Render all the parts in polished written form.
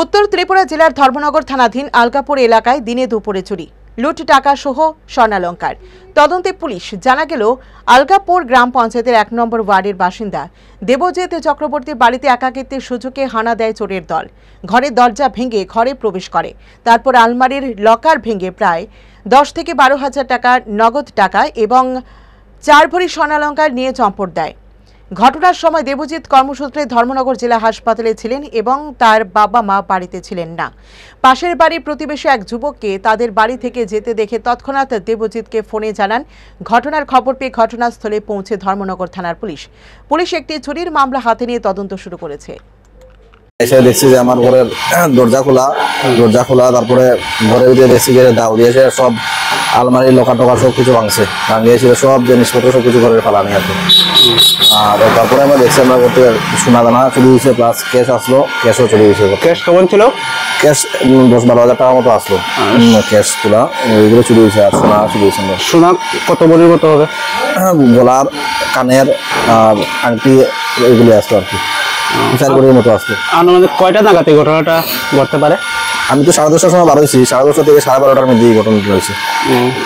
উত্তর ত্রিপুরা জেলার ধর্মনগর থানাধীন আলকাপুর এলাকায় দিনে দুপুরে চুরি, লুট টাকা সহ স্বর্ণালঙ্কার। তদন্তে পুলিশ জানা গেল আলকাপুর গ্রাম পঞ্চায়েতের ১ নম্বর ওয়ার্ডের বাসিন্দা দেবজিৎ চক্রবর্তীর বাড়িতে একাকিত্বের সুযোগে হানা দেয় চোরের দল। ঘরের দরজা ভেঙে ঘরে প্রবেশ করে, তারপর আলমারির লকার ভেঙে প্রায় ১০ থেকে ১২ হাজার টাকা নগদ টাকা এবং ৪ ভরি স্বর্ণালঙ্কার নিয়ে চম্পট দেয়। ঘটনার সময় দেবজিৎ কর্মসূত্রে ধর্মনগর জেলা হাসপাতালে ছিলেন এবং তার বাবা মা বাড়িতে ছিলেন না। পাশের বাড়ির প্রতিবেশী এক যুবককে তাদের বাড়ি থেকে যেতে দেখে তৎক্ষণাৎ দেবজিৎকে ফোনে জানান। ঘটনার খবর পেয়ে ঘটনাস্থলে পৌঁছে ধর্মনগর থানার পুলিশ একটি চুরির মামলা হাতে নিয়ে তদন্ত শুরু করেছে। এসে দেখছি যে আমার ঘরের দরজা খোলা, তারপরে ঘরের ভিতরে দেখছি যে দাও দিয়েছে, সব আলমারি লকার টকা সব কিছু ভাঙিয়েছিল, সব জিনিসপত্র সব কিছু ঘরের ফালানি আছে। আর তারপরে আমরা দেখছি আমরা করতে সোনা দানা চুরি হয়েছে, প্লাস ক্যাশ আসলো, ক্যাশও চুরি হয়েছে। ক্যাশ কেমন ছিল? ক্যাশ ১০-১২ হাজার টাকার মতো আসলো, ক্যাশ তোলা ওইগুলো চুরি হয়েছে। আর সোনা চুরি হয়েছে। সোনা কত ভরির মতো হবে? গলার, কানের আর আংটি এগুলি আসতো আর কি, ৪ ভরির মতো আসতো। আনুমানিক কয়টা নাগাদ এই ঘটনাটা ঘটতে পারে? আমি তো ১০:৩০টার সময় বার হয়েছি, ১০:৩০ থেকে ১২:৩০টার মধ্যে এই ঘটনা হয়েছে।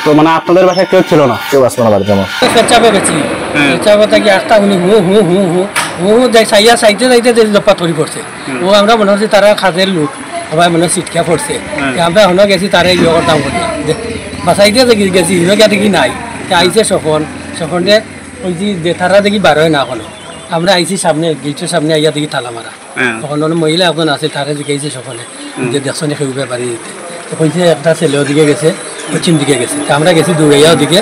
তো মানে আপনাদের বাসায় কেউ ছিল না? কেউ আসতো না বাড়িতে। আমার চাপে গেছি, চাপে থাকি আস্তা শুনি হু যাই সাইতে জপাত করে পড়ছে। ও আমরা মনে হচ্ছে তারা খাজের লোক, সবাই মনে ছিটকা পড়ছে। আমরা এখনো গেছি তারা ইয়ে করতাম করি বাসাইতে গেছি, হিরোগা দেখি নাই। আইসে সখন ওই যে তারা দেখি বার হয় না এখনো। আমরা আইসি সামনে, গেটের সামনে আইয়া দেখি তালা মারা। তখন মহিলা এখন আছে, তারা জিজ্ঞাসে সকালে যে দেখছো না খেয়ে পারি। তখন একটা ছেলে ওদিকে গেছে, পশ্চিম দিকে গেছে। আমরা গেছি দৌড়াইয়া ওদিকে।